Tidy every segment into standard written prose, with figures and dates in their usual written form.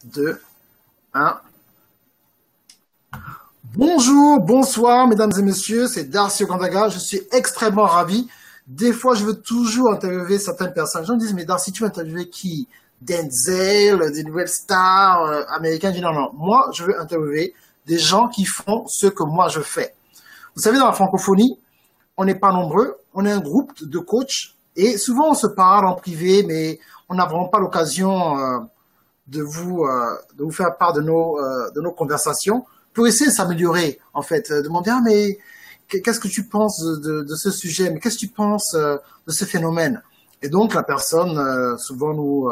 2, 1. Bonjour, bonsoir, mesdames et messieurs, c'est Darcy Okandaga. Je suis extrêmement ravi. Des fois, je veux toujours interviewer certaines personnes. Les gens me disent, mais Darcy, tu veux interviewer qui? Denzel, des nouvelles stars américaines? Je dis, non, non. Moi, je veux interviewer des gens qui font ce que moi je fais. Vous savez, dans la francophonie, on n'est pas nombreux. On est un groupe de coachs et souvent on se parle en privé, mais on n'a vraiment pas l'occasion de vous faire part de nos conversations pour essayer de s'améliorer, en fait. Demander, ah, mais qu'est-ce que tu penses de ce sujet? Mais qu'est-ce que tu penses de ce phénomène? Et donc, la personne, souvent,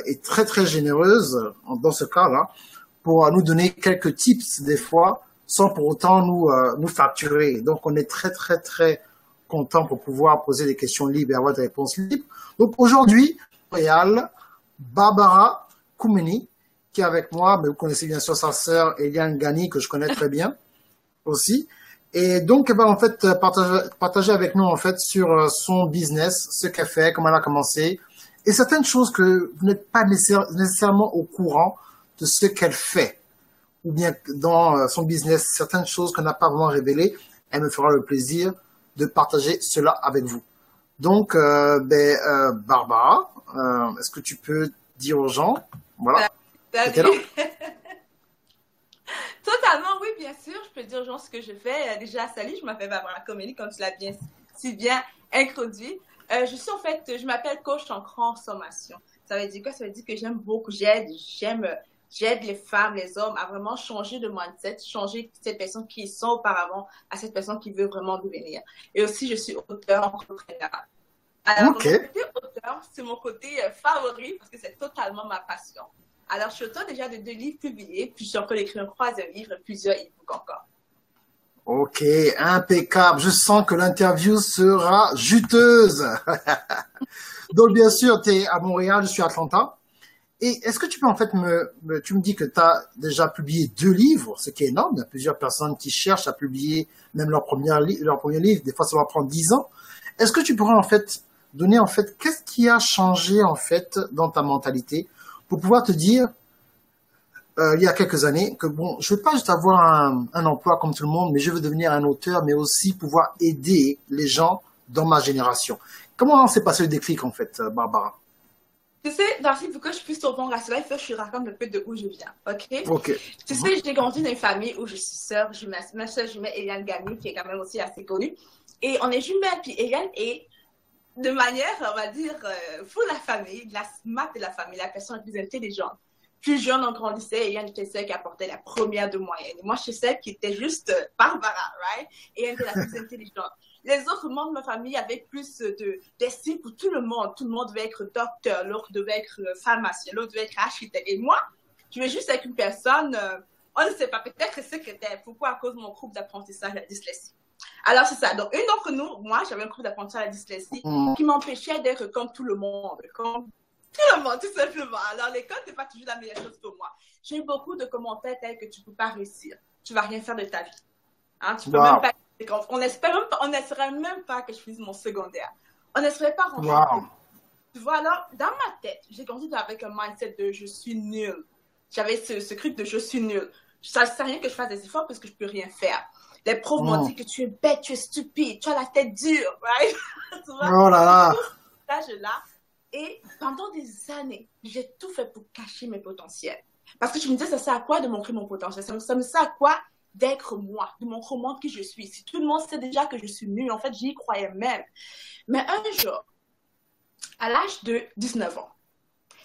est très, très généreuse, dans ce cas-là, pour nous donner quelques tips, des fois, sans pour autant nous facturer. Donc, on est très, très, très content pour pouvoir poser des questions libres et avoir des réponses libres. Donc, aujourd'hui, Montréal, Barbara Koumeni, qui est avec moi, mais vous connaissez bien sûr sa sœur Eliane Gani, que je connais très bien aussi. Et donc, elle va en fait partager avec nous en fait sur son business, ce qu'elle fait, comment elle a commencé, et certaines choses que vous n'êtes pas nécessairement au courant de ce qu'elle fait, ou bien dans son business, certaines choses qu'on n'a pas vraiment révélées. Elle me fera le plaisir de partager cela avec vous. Donc, Barbara, est-ce que tu peux dire aux gens, voilà, Salut. Totalement, oui, bien sûr. Je peux dire aux gens ce que je fais. Déjà, salut, je m'appelle Barbara Koumeni, comme tu l'as si bien introduit. Je m'appelle coach en transformation. Ça veut dire quoi? Ça veut dire que j'aime beaucoup, j'aide les femmes, les hommes à vraiment changer de mindset, changer cette personne qui sont auparavant à cette personne qui veut vraiment devenir. Et aussi, je suis auteur, entrepreneur. Alors, ok. mon côté auteur, c'est mon côté favori parce que c'est totalement ma passion. Alors, je suis auteur déjà de 2 livres publiés, puis je suis en train d'écrire un 3e livre et plusieurs e-books encore. Ok, impeccable. Je sens que l'interview sera juteuse. Donc, bien sûr, tu es à Montréal, je suis à Atlanta. Et est-ce que tu peux en fait tu me dis que tu as déjà publié 2 livres, ce qui est énorme. Il y a plusieurs personnes qui cherchent à publier même leur premier livre. Des fois, ça va prendre 10 ans. Est-ce que tu pourrais en fait donner en fait qu'est-ce qui a changé en fait dans ta mentalité pour pouvoir te dire il y a quelques années que bon, je veux pas juste avoir un emploi comme tout le monde, mais je veux devenir un auteur, mais aussi pouvoir aider les gens dans ma génération. Comment s'est passé le déclic en fait, Barbara? Tu sais, Darcy, pour que je puisse te répondre à cela, il faut que je te raconte un peu de où je viens, OK? Ok. Tu sais, j'ai grandi dans une famille où je suis sœur, ma sœur jumelle Eliane Gani, qui est quand même aussi assez connue. Et on est jumelles, puis Eliane est de manière, on va dire, pour la famille, la smart de la famille, la personne la plus intelligente. Plus jeune, on grandissait, et Yann était celle qui apportait la première de moyenne. Et moi, je suis celle qui était juste Barbara, right? Et Yann était la plus intelligente. Les autres membres de ma famille avaient plus d'estime pour tout le monde. Tout le monde devait être docteur, l'autre devait être pharmacien, l'autre devait être architecte. Et moi, je vais juste avec une personne, on ne sait pas, peut-être secrétaire. Pourquoi? À cause de mon groupe d'apprentissage, la dyslexie. Alors, c'est ça. Donc, une d'entre nous, moi, j'avais un groupe d'apprentissage à la dyslexie Mm. qui m'empêchait d'être comme tout le monde, comme tout le monde, tout simplement. Alors, l'école n'est pas toujours la meilleure chose pour moi. J'ai eu beaucoup de commentaires tels que tu ne peux pas réussir. Tu ne vas rien faire de ta vie. Hein, tu peux même Wow. pas. On n'espérait même pas que je finisse mon secondaire. On n'espérait pas rentrer en Wow. cours. Tu vois, alors, dans ma tête, j'ai grandi avec un mindset de je suis nul. J'avais ce truc de je suis nul. Ça ne sert à rien que je fasse des efforts parce que je ne peux rien faire. Les profs m'ont Mm. dit que tu es bête, tu es stupide, tu as la tête dure, right? Tu vois? Oh là J'ai là. tout ça là. Et pendant des années, j'ai tout fait pour cacher mes potentiels. Parce que je me disais, ça sert à quoi de montrer mon potentiel? Ça me sert à quoi d'être moi, de montrer au monde qui je suis? Si tout le monde sait déjà que je suis nulle, en fait, j'y croyais même. Mais un jour, à l'âge de 19 ans,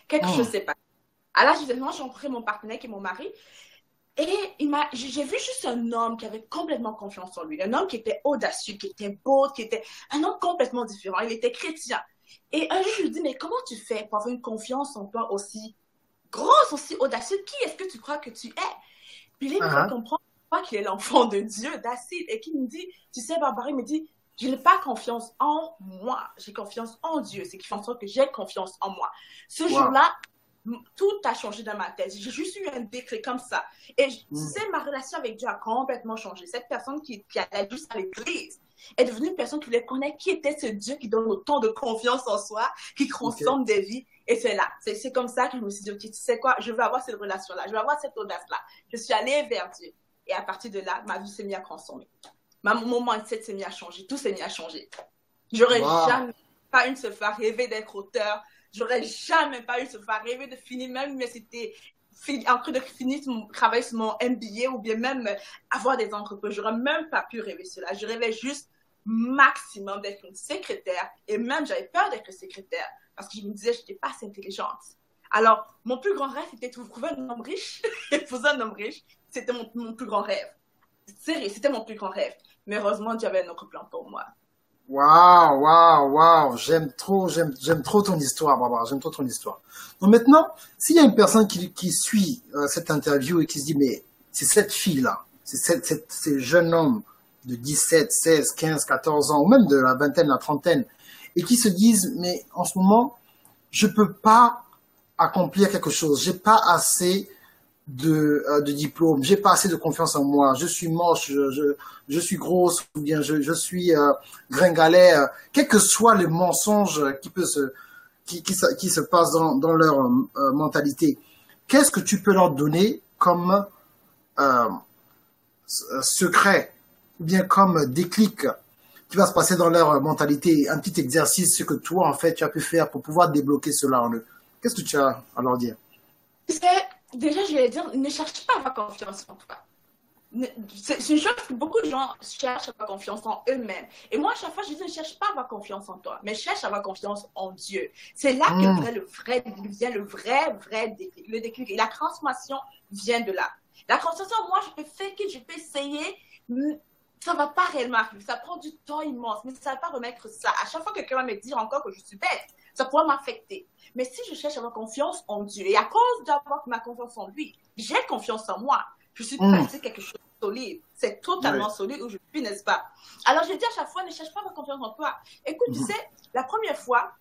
quelque chose Mm. s'est passé. À l'âge de 19 ans, j'ai rencontré mon partenaire qui est mon mari. Et j'ai vu juste un homme qui avait complètement confiance en lui. Un homme qui était audacieux, qui était beau, qui était un homme complètement différent. Il était chrétien. Et un jour, je lui dis, mais comment tu fais pour avoir une confiance en toi aussi grosse, aussi audacieuse? Qui est-ce que tu crois que tu es? Puis là, il me fait Uh-huh. comprendre qu'il est l'enfant de Dieu, d'Acide, et qui me dit, tu sais, Barbara, il me dit, je n'ai pas confiance en moi, j'ai confiance en Dieu. C'est qui fait en sorte que j'ai confiance en moi. Ce Wow. jour-là, tout a changé dans ma tête. J'ai juste eu un décret comme ça. Et tu Mm. sais, ma relation avec Dieu a complètement changé. Cette personne qui allait juste à l'église, est devenue une personne qui voulait connaître qui était ce Dieu qui donne autant de confiance en soi, qui transforme des vies. Et c'est là, c'est comme ça que je me suis dit, ok, tu sais quoi, je veux avoir cette relation-là, je veux avoir cette audace-là. Je suis allée vers Dieu. Et à partir de là, ma vie s'est mise à transformer. Mon mindset s'est mis à changer, tout s'est mis à changer. J'aurais jamais pas une seule fois rêvé d'être auteur. J'aurais jamais pas eu ce fois rêvé de finir, même mais c'était en train de finir mon travail sur mon MBA ou bien même avoir des entreprises. J'aurais même pas pu rêver cela. Je rêvais juste maximum d'être une secrétaire et même j'avais peur d'être secrétaire parce que je me disais que je n'étais pas assez intelligente. Alors, mon plus grand rêve, c'était de trouver un homme riche, épouser un homme riche. C'était mon plus grand rêve. Sérieux, c'était mon plus grand rêve. Mais heureusement, Dieu avait un autre plan pour moi. Waouh. J'aime trop ton histoire, Barbara. J'aime trop ton histoire. Donc maintenant, s'il y a une personne qui suit cette interview et qui se dit, mais c'est cette fille-là, c'est ces jeunes hommes de 17, 16, 15, 14 ans, ou même de la vingtaine, la trentaine, et qui se disent, mais en ce moment, je peux pas accomplir quelque chose. J'ai pas assez de diplôme, j'ai pas assez de confiance en moi, je suis moche, je suis grosse, ou bien je suis gringalet, quel que soit le mensonge qui se passe dans leur mentalité. Qu'est-ce que tu peux leur donner comme secret, ou bien comme déclic qui va se passer dans leur mentalité, un petit exercice, ce que toi, en fait, tu as pu faire pour pouvoir débloquer cela en eux. Qu'est-ce que tu as à leur dire? Déjà, je vais dire, ne cherche pas à avoir confiance en toi. C'est une chose que beaucoup de gens cherchent à avoir confiance en eux-mêmes. Et moi, à chaque fois, je dis, ne cherche pas à avoir confiance en toi, mais cherche à avoir confiance en Dieu. C'est là que le vrai vient, le vrai déclic. Le déclic et la transformation vient de là. La transformation, moi, je peux faire que je peux essayer, ça va pas réellement arriver. Ça prend du temps immense, mais ça va pas remettre ça. À chaque fois que quelqu'un va me dire encore que je suis bête, ça pourra m'affecter. Mais si je cherche à avoir confiance en Dieu, et à cause d'avoir ma confiance en lui, j'ai confiance en moi. Je suis passé quelque chose de solide. C'est totalement solide où je suis, n'est-ce pas? Alors, je dis à chaque fois, ne cherche pas à avoir confiance en toi. Écoute, tu sais, la première fois,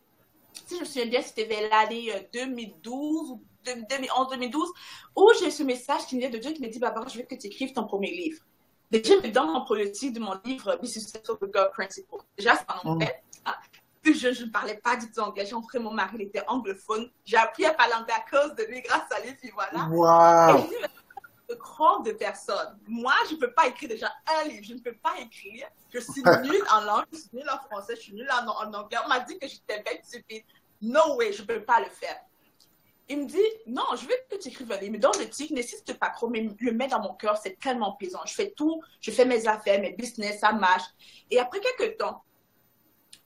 si je me souviens bien, c'était l'année 2012 ou 2011-2012, où j'ai ce message qui vient de Dieu qui me dit, Barbara, je veux que tu écrives ton premier livre. Déjà, dans mon prototype de mon livre, Be Successful with God Principle, déjà, c'est en anglais. Je ne parlais pas du tout anglais. J'ai rencontré mon mari, il était anglophone. J'ai appris à parler anglais à cause de lui, grâce à lui, puis voilà. Wow. Et je dis, mais grand de personnes. Moi, je ne peux pas écrire déjà un livre. Je ne peux pas écrire. Je suis nulle en langue, je suis nulle en français, je suis nulle en anglais. On m'a dit que j'étais bête, stupide. No way, je ne peux pas le faire. Il me dit, non, je veux que tu écrives un livre. Mais dans le titre, n'insiste pas trop, mais le mettre dans mon cœur, c'est tellement plaisant. Je fais tout, je fais mes affaires, mes business, ça marche. Et après quelques temps,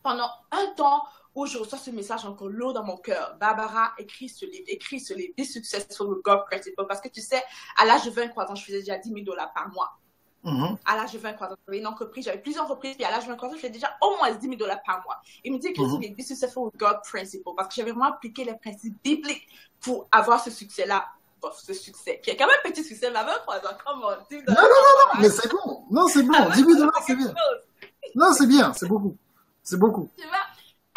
pendant un temps où je reçois ce message encore lourd dans mon cœur, Barbara, écris ce livre, Be Successful with God Principle. Parce que tu sais, à l'âge de 23 ans, je faisais déjà $10,000 par mois. À l'âge de 23 ans, j'avais une entreprise, j'avais plusieurs entreprises, puis à l'âge de 23 ans, je faisais déjà au moins $10,000 par mois. Il me dit écris ce livre, Be Successful with God Principle, parce que j'avais vraiment appliqué les principes bibliques pour avoir ce succès-là. Bon, ce succès, qui est quand même un petit succès, mais à 23 ans, comment $10,000. Non, mais c'est bon. Non, c'est bon. $10,000, c'est bien. Non, c'est bien, c'est beaucoup. C'est beaucoup. Tu vois?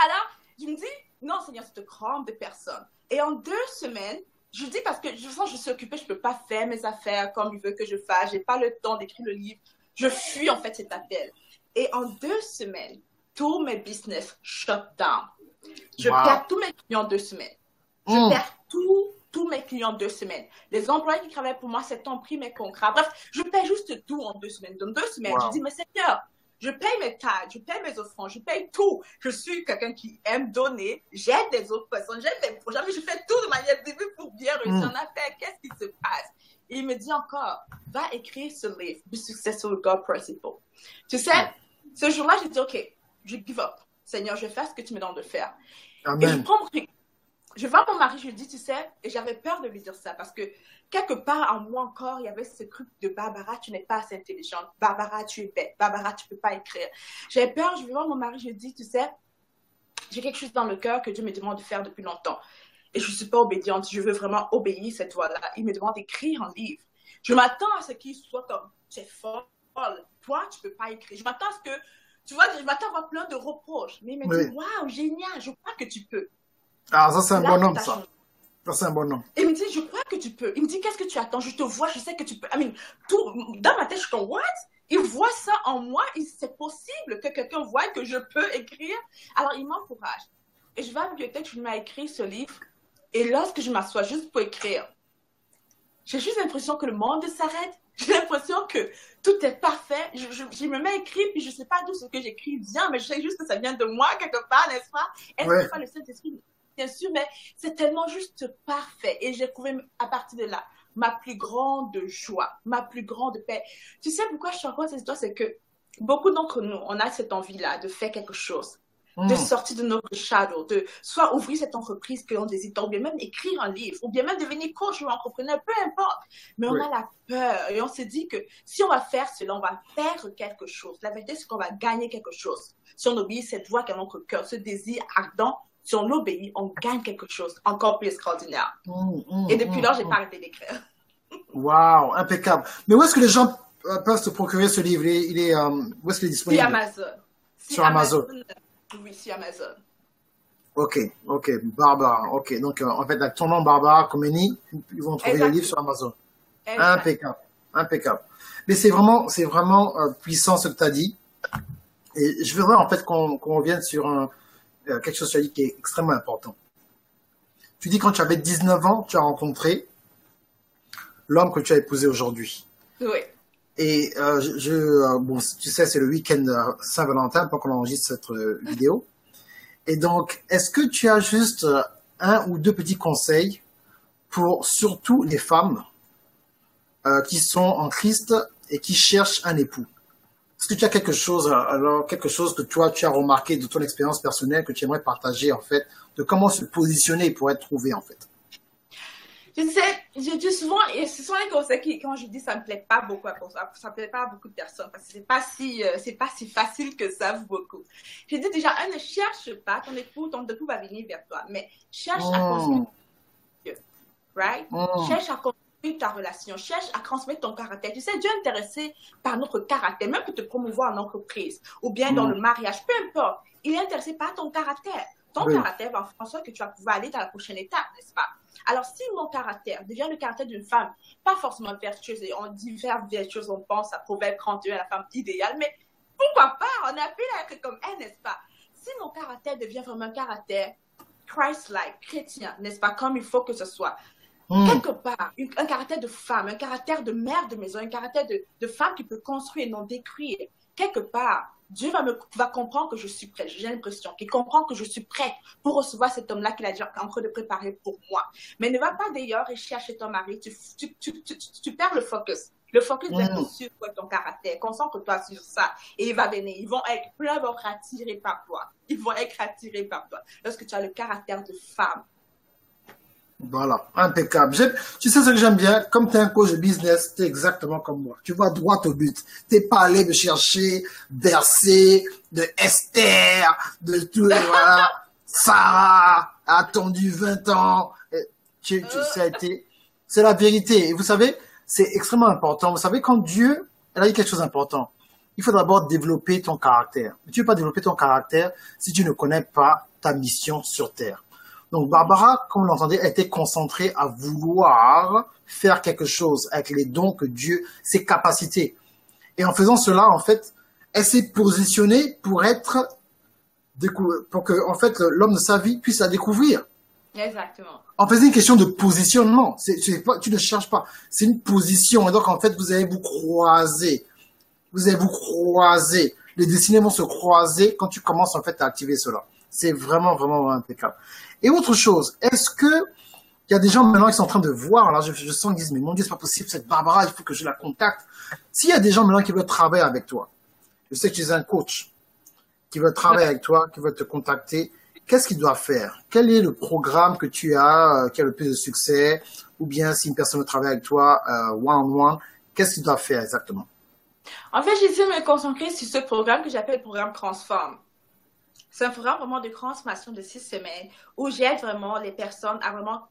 Alors, je me dis, non, Seigneur, c'est une grande personne. Et en 2 semaines, je dis parce que je sens que je suis occupée, je ne peux pas faire mes affaires comme il veut que je fasse, je n'ai pas le temps d'écrire le livre. Je fuis en fait cet appel. Et en 2 semaines, tous mes business shut down. Je perds tous mes clients en 2 semaines. Je perds tous mes clients en 2 semaines. Les employés qui travaillent pour moi, c'est ont pris mes contrats. Bref, je perds juste tout en 2 semaines. Dans 2 semaines, je dis, mais Seigneur, je paye mes tithes, je paye mes offrandes, je paye tout. Je suis quelqu'un qui aime donner, j'aide les autres personnes, j'aide les projets, mais je fais tout de manière divine pour bien réussir en affaires. Qu'est-ce qui se passe? Et il me dit encore, va écrire ce livre, Be Successful with God Principle. Tu sais, ce jour-là, j'ai dit, OK, je give up. Seigneur, je vais faire ce que tu me demandes de faire. Amen. Et je vois mon mari, je lui dis, tu sais, et j'avais peur de lui dire ça parce que quelque part en moi encore, il y avait ce truc de Barbara, tu n'es pas assez intelligente. Barbara, tu es bête. Barbara, tu ne peux pas écrire. J'avais peur, je vais voir mon mari, je lui dis, tu sais, j'ai quelque chose dans le cœur que Dieu me demande de faire depuis longtemps. Et je ne suis pas obédiente. Je veux vraiment obéir cette voie-là. Il me demande d'écrire un livre. Je m'attends à ce qu'il soit comme, tu es folle. Toi, tu ne peux pas écrire. Je m'attends à ce que, tu vois, je m'attends à avoir plein de reproches. Mais il me dit, waouh, génial, je crois que tu peux. Ah, ça, c'est un bon homme, ça. Ça, c'est un bon nom. Il me dit, je crois que tu peux. Il me dit, qu'est-ce que tu attends? Je te vois, je sais que tu peux. I mean, tout, dans ma tête, je suis comme, what? il voit ça en moi, c'est possible que quelqu'un voie que je peux écrire. Alors, il m'encourage. Et je vais à la bibliothèque, je lui mets écrit ce livre. Et lorsque je m'assois juste pour écrire, j'ai juste l'impression que le monde s'arrête. J'ai l'impression que tout est parfait. Je me mets à écrire, puis je ne sais pas d'où ce que j'écris vient, mais je sais juste que ça vient de moi quelque part, n'est-ce pas? Est-ce que c'est pas le Saint-Esprit? Bien sûr, mais c'est tellement juste parfait. Et j'ai trouvé à partir de là ma plus grande joie, ma plus grande paix. Tu sais pourquoi je te raconte cette histoire? C'est que beaucoup d'entre nous, on a cette envie-là de faire quelque chose, de sortir de notre shadow, de soit ouvrir cette entreprise que l'on désire, ou bien même écrire un livre, ou bien même devenir coach ou entrepreneur, peu importe. Mais on a la peur et on se dit que si on va faire cela, on va perdre quelque chose. La vérité, c'est qu'on va gagner quelque chose. Si on obéit cette voix qui est dans notre cœur, ce désir ardent, si on l'obéit, on gagne quelque chose encore plus extraordinaire. Et depuis lors, j'ai pas arrêté d'écrire. Wow, impeccable. Mais où est-ce que les gens peuvent se procurer ce livre? Où est-ce qu'il est disponible? Sur Amazon. Sur Amazon. Oui, sur Amazon. Ok, Barbara. Ok, donc en fait, avec ton nom, Barbara Khomeini, ils vont trouver le livre sur Amazon. Impeccable. Mais c'est vraiment puissant ce que tu as dit. Et je voudrais en fait qu'on revienne sur quelque chose que tu as dit qui est extrêmement important. Tu dis quand tu avais 19 ans, tu as rencontré l'homme que tu as épousé aujourd'hui. Oui. Et bon, tu sais, c'est le week-end Saint-Valentin pour qu'on enregistre cette vidéo. Et donc, est-ce que tu as juste un ou deux petits conseils pour surtout les femmes qui sont en Christ et qui cherchent un époux? Est-ce que tu as quelque chose que toi, tu as remarqué de ton expérience personnelle que tu aimerais partager, en fait, de comment se positionner pour être trouvé, en fait? Je sais, je dis souvent, et ce sont les conseils qui, quand je dis ça me plaît pas beaucoup, ça me plaît pas à beaucoup de personnes, parce que c'est pas si facile que ça, beaucoup. Je dis déjà, ne cherche pas ton époux va venir vers toi, mais cherche à construire Dieu, right? Cherche à construire ta relation, cherche à transmettre ton caractère. Tu sais, Dieu est intéressé par notre caractère, même pour te promouvoir en entreprise, ou bien dans le mariage, peu importe. Il est intéressé par ton caractère. Ton caractère va faire en sorte que tu vas pouvoir aller dans la prochaine étape, n'est-ce pas? Alors, si mon caractère devient le caractère d'une femme, pas forcément vertueuse, et on dit vertueuse, on pense à Proverbe 31, la femme idéale, mais pourquoi pas? On a pu l'être comme elle, n'est-ce pas? Si mon caractère devient vraiment un caractère Christ-like, chrétien, n'est-ce pas? Comme il faut que ce soit. Quelque part, un caractère de femme, un caractère de mère de maison, un caractère de femme qui peut construire et non détruire. Quelque part, Dieu va comprendre que je suis prête. J'ai l'impression qu'il comprend que je suis prête pour recevoir cet homme-là qu'il a déjà en train de préparer pour moi. Mais ne va pas d'ailleurs et chercher ton mari. Tu perds le focus. Le focus d'être sur ton caractère. Concentre-toi sur ça. Et il va venir. Plein vont être attirés par toi. Ils vont être attirés par toi. Lorsque tu as le caractère de femme. Voilà, impeccable. Tu sais ce que j'aime bien? Comme tu es un coach de business, tu es exactement comme moi. Tu vas droit au but. Tu n'es pas allé me chercher Bercé, de Esther, de tout, voilà. Sarah a attendu 20 ans. C'est la vérité. Et vous savez, c'est extrêmement important. Vous savez, quand Dieu, elle a dit quelque chose d'important. Il faut d'abord développer ton caractère. Tu ne peux pas développer ton caractère si tu ne connais pas ta mission sur Terre. Donc, Barbara, comme vous l'entendez, elle était concentrée à vouloir faire quelque chose avec les dons que Dieu, ses capacités. Et en faisant cela, en fait, elle s'est positionnée pour que, en fait, l'homme de sa vie puisse la découvrir. Exactement. En fait, c'est une question de positionnement. Tu ne cherches pas. C'est une position. Et donc, en fait, vous allez vous croiser. Les destinées vont se croiser quand tu commences, en fait, à activer cela. C'est vraiment, vraiment impeccable. Et autre chose, est-ce que il y a des gens maintenant qui sont en train de voir, là, je sens qu'ils disent, mais mon Dieu, c'est pas possible, cette Barbara, il faut que je la contacte. S'il y a des gens maintenant qui veulent travailler avec toi, je sais que tu es un coach, qui veut travailler avec toi, qui veut te contacter, qu'est-ce qu'il doit faire? Quel est le programme que tu as, qui a le plus de succès? Ou bien si une personne veut travailler avec toi, one-on-one, qu'est-ce qu'il doit faire exactement? En fait, j'essaie de me concentrer sur ce programme que j'appelle le programme Transforme. C'est un programme vraiment de transformation de 6 semaines où j'aide vraiment les personnes à vraiment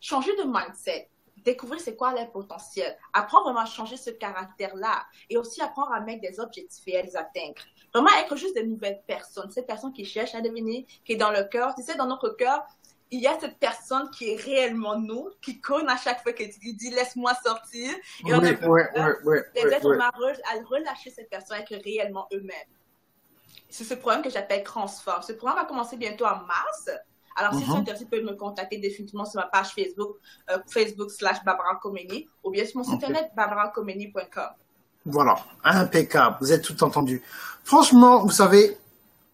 changer de mindset, découvrir c'est quoi leur potentiel, apprendre vraiment à changer ce caractère-là et aussi apprendre à mettre des objectifs et à les atteindre. Vraiment être juste de nouvelles personnes, ces personnes qui cherchent à devenir, qui est dans le cœur. Tu sais, dans notre cœur, il y a cette personne qui est réellement nous, qui cogne à chaque fois qu'il dit laisse-moi sortir. Et on a les êtres malheureux à relâcher cette personne, être réellement eux-mêmes. C'est ce programme que j'appelle Transform. Ce programme va commencer bientôt en mars. Alors, si tu es intéressé, tu peux me contacter définitivement sur ma page Facebook, Facebook/Barbara Khomeini, ou bien sur mon site internet, barbarakhomeni.com. Voilà, impeccable, vous êtes tout entendu. Franchement, vous savez,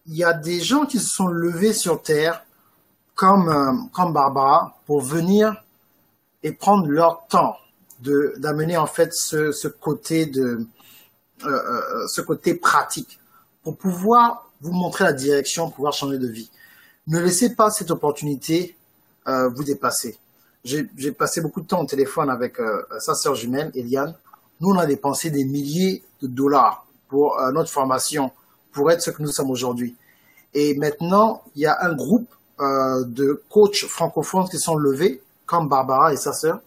il y a des gens qui se sont levés sur Terre, comme Barbara, pour venir et prendre leur temps d'amener en fait ce côté ce côté pratique, pour pouvoir vous montrer la direction, pouvoir changer de vie. Ne laissez pas cette opportunité vous dépasser. J'ai passé beaucoup de temps au téléphone avec sa sœur jumelle, Eliane. Nous, on a dépensé des milliers de dollars pour notre formation, pour être ce que nous sommes aujourd'hui. Et maintenant, il y a un groupe de coachs francophones qui sont levés, comme Barbara et sa sœur,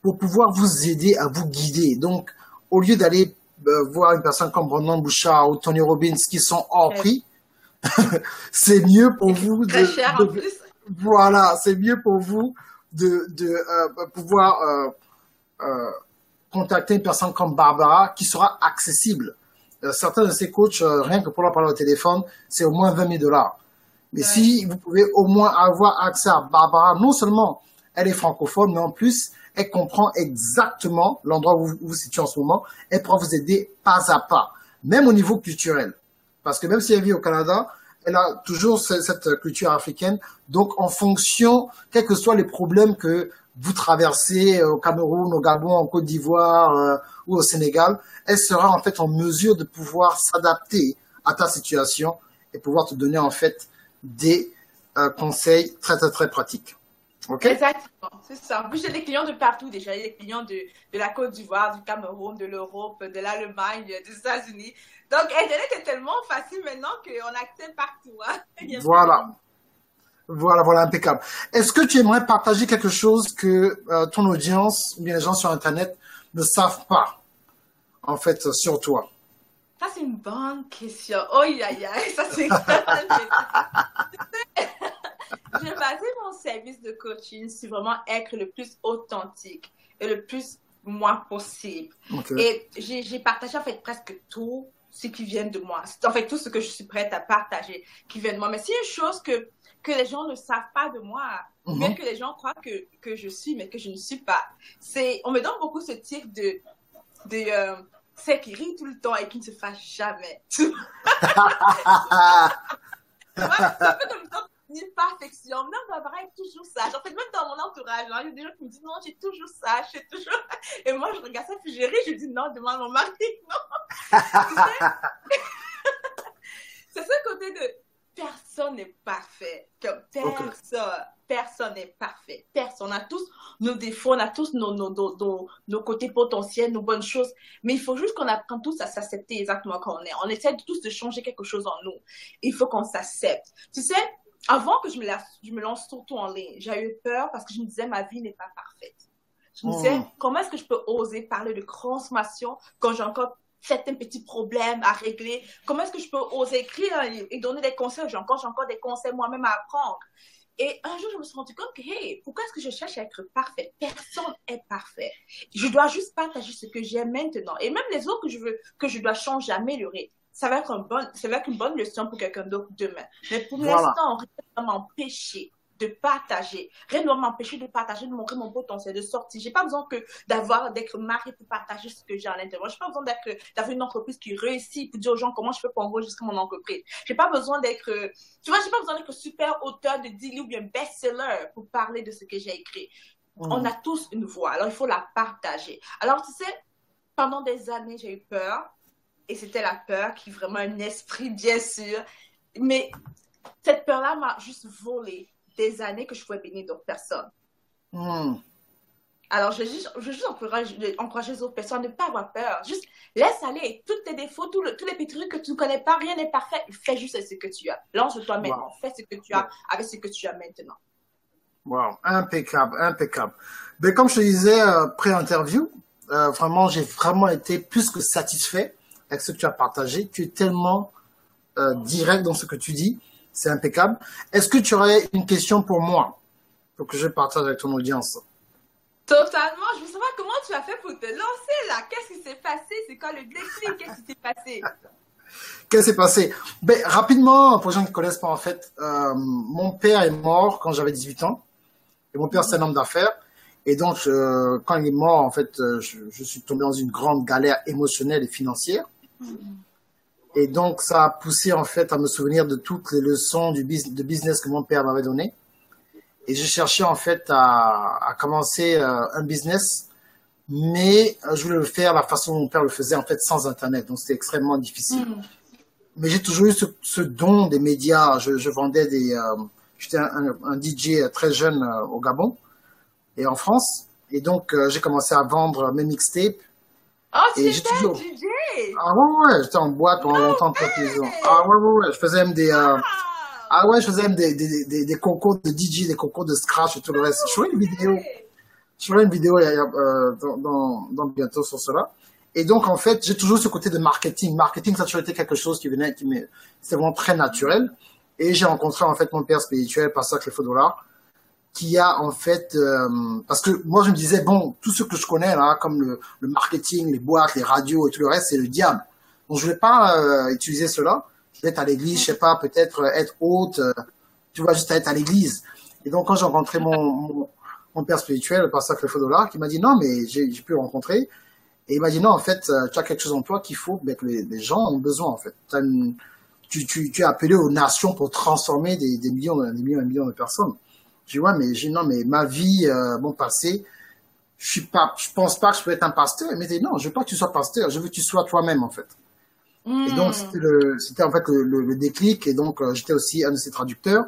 pour pouvoir vous aider à vous guider. Donc, au lieu d'aller voir une personne comme Brandon Bouchard ou Tony Robbins qui sont hors prix, c'est mieux pour vous très cher en plus. Voilà, c'est mieux pour vous de pouvoir contacter une personne comme Barbara qui sera accessible. Certains de ces coachs, rien que pour leur parler au téléphone, c'est au moins 20 000 dollars. Mais si vous pouvez au moins avoir accès à Barbara, non seulement elle est francophone, mais en plus, elle comprend exactement l'endroit où vous vous situez en ce moment. Elle pourra vous aider pas à pas, même au niveau culturel. Parce que même si elle vit au Canada, elle a toujours cette culture africaine. Donc, en fonction, quels que soient les problèmes que vous traversez au Cameroun, au Gabon, en Côte d'Ivoire ou au Sénégal, elle sera en fait en mesure de pouvoir s'adapter à ta situation et pouvoir te donner en fait des conseils très, très, très pratiques. Okay? Exactement, c'est ça. En plus, j'ai des clients de partout déjà. J'ai des clients de la Côte d'Ivoire, du Cameroun, de l'Europe, de l'Allemagne, des États-Unis. Donc, Internet est tellement facile maintenant qu'on a accès partout. Hein. Voilà, impeccable. Est-ce que tu aimerais partager quelque chose que ton audience ou bien les gens sur Internet ne savent pas, en fait, sur toi? Ça, c'est une bonne question. Oh, ça, c'est J'ai basé mon service de coaching sur vraiment être le plus authentique et le plus moi possible. Okay. Et j'ai partagé en fait presque tout ce qui vient de moi. En fait, tout ce que je suis prête à partager qui vient de moi. Mais c'est une chose que les gens ne savent pas de moi, bien que les gens croient que je suis, mais que je ne suis pas. On me donne beaucoup ce type de c'est qui rit tout le temps et qui ne se fâche jamais. C'est un peu comme ça. Une perfection. Non, Barbara est toujours sage. En fait, même dans mon entourage, il y a des gens qui me disent non, tu es toujours sage, tu es toujours. Et moi, je regarde ça, puis je ris, je dis non, demande mon mari, non. C'est ce côté de personne n'est parfait. Personne n'est parfait. Personne. On a tous nos défauts, on a tous nos côtés potentiels, nos bonnes choses. Mais il faut juste qu'on apprenne tous à s'accepter exactement comme on est. On essaie tous de changer quelque chose en nous. Il faut qu'on s'accepte. Tu sais, avant que je me lance surtout en ligne, j'ai eu peur parce que je me disais ma vie n'est pas parfaite. Je me disais, comment est-ce que je peux oser parler de consommation quand j'ai encore certains petits problèmes à régler? Comment est-ce que je peux oser écrire et donner des conseils? J'ai encore des conseils moi-même à apprendre. Et un jour, je me suis rendu compte que, hey, pourquoi est-ce que je cherche à être parfaite? Personne n'est parfait. Je dois juste partager ce que j'ai maintenant. Et même les autres que je dois changer, améliorer. Ça va être une bonne leçon pour quelqu'un d'autre demain. Mais pour l'instant, rien ne doit m'empêcher de partager. Rien ne doit m'empêcher de partager, de montrer mon potentiel, de sortir. J'ai pas besoin d'être mariée pour partager ce que j'ai à l'intérieur. J'ai pas besoin d'avoir une entreprise qui réussit pour dire aux gens comment je fais pour enregistrer mon entreprise. J'ai pas besoin d'être super auteur de 10 livres ou bien best-seller pour parler de ce que j'ai écrit. On a tous une voix. Alors, il faut la partager. Alors, tu sais, pendant des années, j'ai eu peur. Et c'était la peur qui est vraiment un esprit, bien sûr. Mais cette peur-là m'a juste volé des années que je pouvais bénir d'autres personnes. Alors, je veux juste encourager les autres personnes à ne pas avoir peur. Juste laisse aller tous tes défauts, tous les petits trucs que tu ne connais pas, rien n'est parfait. Fais juste ce que tu as. Lance-toi maintenant. Fais ce que tu as avec ce que tu as maintenant. Wow, impeccable. Mais comme je te disais pré-interview, vraiment, j'ai vraiment été plus que satisfait avec ce que tu as partagé. Tu es tellement direct dans ce que tu dis. C'est impeccable. Est-ce que tu aurais une question pour moi, pour que je partage avec ton audience? Totalement. Je veux savoir comment tu as fait pour te lancer là. Qu'est-ce qui s'est passé? C'est quoi le déclic? Qu'est-ce qui s'est passé? Qu'est-ce qui s'est passé? Ben, rapidement, pour les gens qui ne connaissent pas, en fait, mon père est mort quand j'avais 18 ans. Et mon père, c'est un homme d'affaires. Et donc, quand il est mort, en fait, je suis tombé dans une grande galère émotionnelle et financière. Et donc, ça a poussé, en fait, à me souvenir de toutes les leçons de business que mon père m'avait donné. Et j'ai cherché, en fait, à commencer un business. Mais je voulais le faire la façon dont mon père le faisait, en fait, sans Internet. Donc, c'était extrêmement difficile. Mais j'ai toujours eu ce don des médias. Je vendais j'étais un DJ très jeune au Gabon et en France. Et donc, j'ai commencé à vendre mes mixtapes. Oh, tu Et étais un DJ? Ah ouais, j'étais en boîte pendant longtemps, très plaisant. Ah ouais, je faisais même je faisais même des concours de DJ, des concours de scratch et tout le reste. Je ferai une vidéo. Je ferai une vidéo dans bientôt sur cela. Et donc, en fait, j'ai toujours ce côté de marketing. Marketing, ça a toujours été quelque chose c'était vraiment très naturel. Et j'ai rencontré, en fait, mon père spirituel, Pasteur Cléfo Dollar, qui a, en fait, parce que moi, je me disais, bon, tout ce que je connais, là, comme le marketing, les boîtes, les radios et tout le reste, c'est le diable. Donc, je voulais pas utiliser cela. Je vais être à l'église, je sais pas, peut-être être hôte, tu vois, juste être à l'église. Et donc, quand j'ai rencontré mon père spirituel, le Pasteur Cléfo Dollar, qui m'a dit, non, mais j'ai pu le rencontrer. Et il m'a dit, non, en fait, tu as quelque chose en toi qu'il faut, ben, que les gens ont besoin, en fait. Tu es appelé aux nations pour transformer des millions et des millions de personnes. J'ai dit, ouais, non, mais ma vie, mon passé, je pense pas que je peux être un pasteur. Il m'a dit, non, je veux pas que tu sois pasteur, je veux que tu sois toi-même, en fait. Et donc, c'était en fait le déclic. Et donc, j'étais aussi un de ses traducteurs.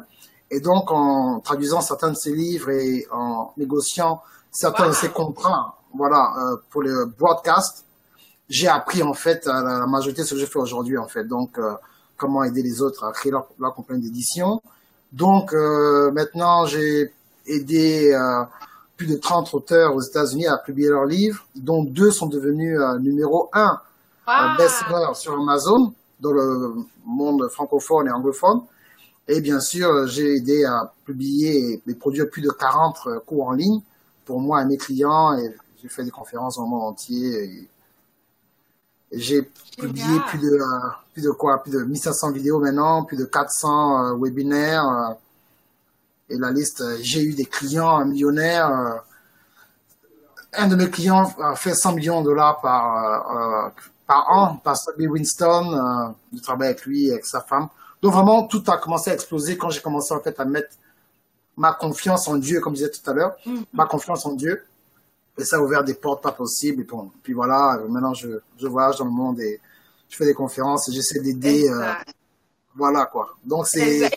Et donc, en traduisant certains de ses livres et en négociant certains de ses contrats, voilà, pour le broadcast, j'ai appris en fait la majorité de ce que je fais aujourd'hui en fait. Donc, comment aider les autres à créer leur compagnie d'édition. Donc, maintenant, j'ai aidé plus de 30 auteurs aux États-Unis à publier leurs livres, dont 2 sont devenus numéro 1 best-seller sur Amazon, dans le monde francophone et anglophone. Et bien sûr, j'ai aidé à publier et produire plus de 40 cours en ligne pour moi et mes clients. Et j'ai fait des conférences dans le monde entier. Et j'ai publié plus de 1500 vidéos maintenant, plus de 400 webinaires. Et la liste, j'ai eu des clients millionnaires. Un de mes clients a fait 100 millions de dollars par an, par Bill Winston. Je travaille avec lui et avec sa femme. Donc vraiment, tout a commencé à exploser quand j'ai commencé en fait à mettre ma confiance en Dieu, comme je disais tout à l'heure, ma confiance en Dieu. Et ça a ouvert des portes pas possibles. Et bon, puis voilà, maintenant je voyage dans le monde et je fais des conférences et j'essaie d'aider. Voilà quoi. Donc c'est...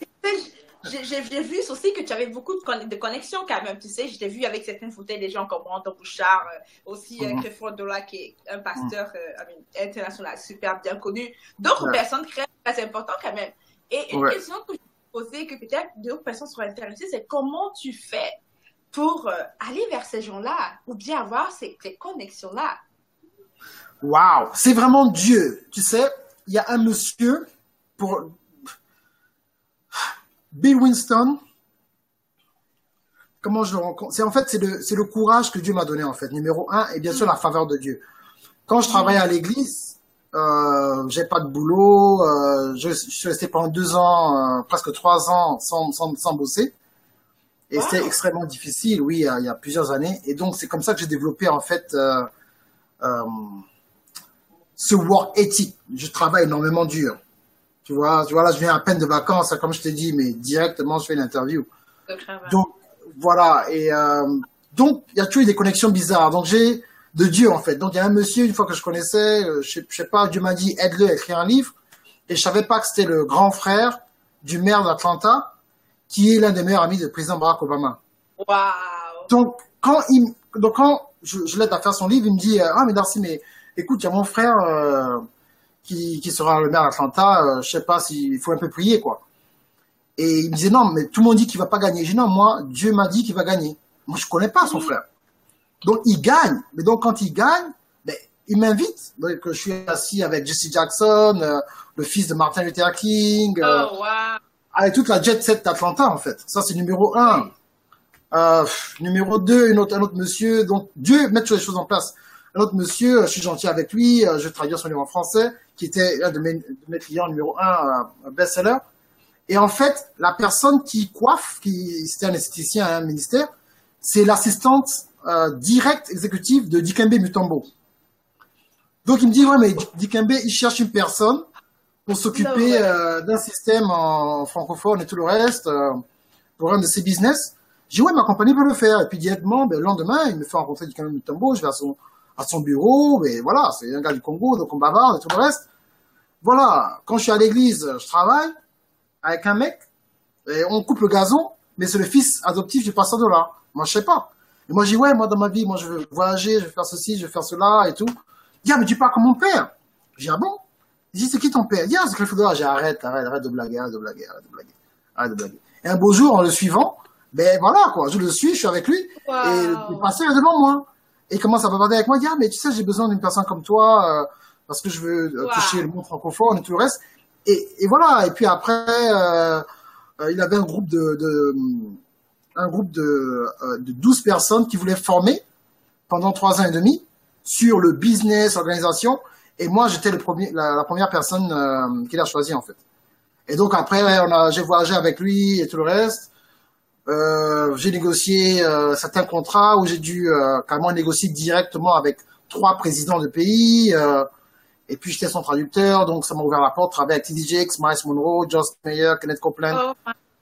J'ai vu aussi que tu avais beaucoup de connexions quand même. Tu sais, je t'ai vu avec certaines photos des gens comme Anton Bouchard, aussi Cléfo Dollar qui est un pasteur international super bien connu. D'autres personnes très importantes quand même. Et une question que je me posais, que peut-être d'autres personnes seraient intéressées, c'est comment tu fais pour aller vers ces gens-là ou bien avoir ces connexions-là? Waouh, c'est vraiment Dieu. Tu sais, il y a un monsieur pour Bill Winston. Comment je le rencontre? C'est en fait c'est le courage que Dieu m'a donné en fait, numéro 1, et bien sûr la faveur de Dieu. Quand je travaillais à l'église, j'ai pas de boulot, je suis resté pendant 2 ans, presque 3 ans sans bosser. Et c'était extrêmement difficile, oui, il y a plusieurs années. Et donc, c'est comme ça que j'ai développé, en fait, ce work ethic. Je travaille énormément dur. Tu vois, là, je viens à peine de vacances, comme je t'ai dit, mais directement, je fais une interview. Donc, voilà. Et donc, il y a toujours eu des connexions bizarres. Donc, j'ai de Dieu, en fait. Donc, il y a un monsieur, une fois que je connaissais, je sais pas, Dieu m'a dit, aide-le à écrire un livre. Et je savais pas que c'était le grand frère du maire d'Atlanta, qui est l'un des meilleurs amis du président Barack Obama. Wow. Donc, quand je l'aide à faire son livre, il me dit, ah, mais Darcy, mais écoute, il y a mon frère qui sera le maire d'Atlanta, je sais pas s'il faut un peu prier, quoi. Et il me disait, non, mais tout le monde dit qu'il va pas gagner. J'ai dit, non, moi, Dieu m'a dit qu'il va gagner. Moi, je connais pas son frère. Donc, il gagne. Mais donc, quand il gagne, ben, il m'invite. Donc, je suis assis avec Jesse Jackson, le fils de Martin Luther King. Oh, wow. avec toute la jet set d'Atlanta, en fait. Ça, c'est numéro un. Oui. Numéro 2, un autre monsieur. Donc, Dieu met toutes les choses en place. Un autre monsieur, je suis gentil avec lui, je vais traduire son livre en français, qui était un de mes clients numéro un, best-seller. Et en fait, la personne qui coiffe, c'était un esthéticien à un ministère, c'est l'assistante directe exécutive de Dikembe Mutombo. Donc, il me dit, ouais, mais Dikembe, il cherche une personne pour s'occuper d'un système en francophone et tout le reste, pour un de ses business. J'ai dit, ouais, ma compagnie peut le faire. Et puis, directement, le lendemain, il me fait rencontrer Dikembe Mutombo, je vais à son bureau, et voilà, c'est un gars du Congo, donc on bavarde et tout le reste. Voilà, quand je suis à l'église, je travaille avec un mec, et on coupe le gazon, mais c'est le fils adoptif du pasteur de là. Moi, je sais pas. Et moi, je dis, ouais, moi, dans ma vie, moi, je veux voyager, je veux faire ceci, je veux faire cela, et tout. Il dit, ah, mais tu parles comme mon père. Je dis, ah bon? Il dit, c'est qui ton père? Il dit, ah, c'est Clifford Dollars. J'ai dit, arrête de blaguer. Et un beau jour, en le suivant, ben voilà, quoi, je le suis, je suis avec lui, Wow. et le pasteur est devant moi. Et il commence à bavarder avec moi, il dit, ah, mais tu sais, j'ai besoin d'une personne comme toi, parce que je veux toucher le monde francophone et tout le reste. Et voilà, et puis après, il avait un groupe de 12 personnes qui voulaient former pendant 3 ans et demi sur le business, organisation, et moi, j'étais la première personne qu'il a choisie, en fait. Et donc après, j'ai voyagé avec lui et tout le reste. J'ai négocié certains contrats où j'ai dû carrément négocier directement avec 3 présidents de pays. Et puis j'étais son traducteur, donc ça m'a ouvert la porte. Travailler avec T.D. Jakes, Miles Monroe, Joss Meyer, Kenneth Copeland,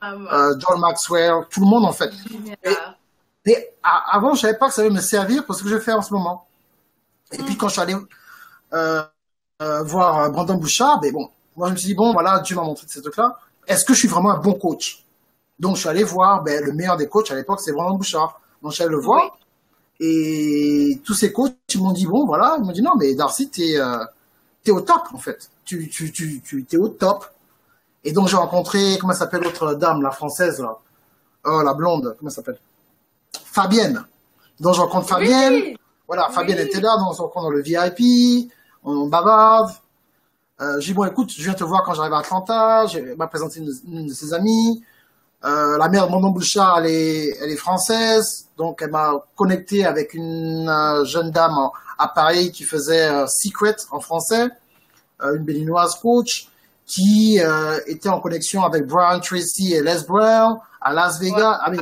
John Maxwell, tout le monde en fait. Et avant, je savais pas que ça allait me servir pour ce que je fais en ce moment. Et puis quand je suis allé voir Brandon Bouchard, ben bon, moi je me suis dit bon voilà, Dieu m'a montré de ce truc-là. Est-ce que je suis vraiment un bon coach? Donc, je suis allé voir, le meilleur des coachs à l'époque, c'est Brandon Bouchard. Donc, je suis allé le voir. Oui. Et tous ces coachs, ils m'ont dit, bon, voilà, ils m'ont dit, non, mais Darcy, t'es au top, en fait. T'es au top. Et donc, j'ai rencontré, comment s'appelle l'autre dame, la française, là? Oh, la blonde, comment s'appelle? Fabienne. Donc, je rencontre Fabienne. Oui. Voilà, Fabienne était là, donc on se rencontre dans le VIP, on bavarde. J'ai dit, bon, écoute, je viens te voir quand j'arrive à Atlanta, je m'a présenté une de ses amies. La mère de Brandon Bouchard, elle est française, donc elle m'a connecté avec une jeune dame à Paris qui faisait Secret en français, une béninoise coach, qui était en connexion avec Brian Tracy et Les Brown à Las Vegas. Ouais.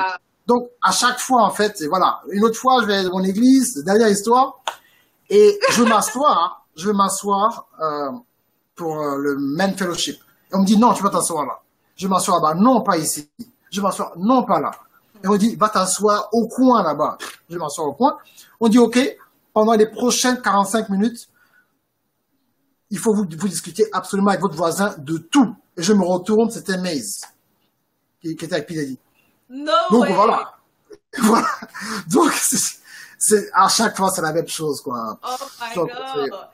Donc à chaque fois en fait, et voilà, une autre fois je vais à mon église, dernière histoire, et je vais m'asseoir pour le Men Fellowship. Et on me dit non, tu vas t'asseoir là. Je m'assois là-bas, non pas ici. Je m'assois, non pas là. Et on dit, va t'asseoir au coin là-bas. Je m'assois au coin. On dit, OK, pendant les prochaines 45 minutes, il faut vous discuter absolument avec votre voisin de tout. Et je me retourne, c'était Maze, qui était avec Pilady. No Donc way. voilà. Voilà. Donc, à chaque fois, c'est la même chose, quoi. Oh my God.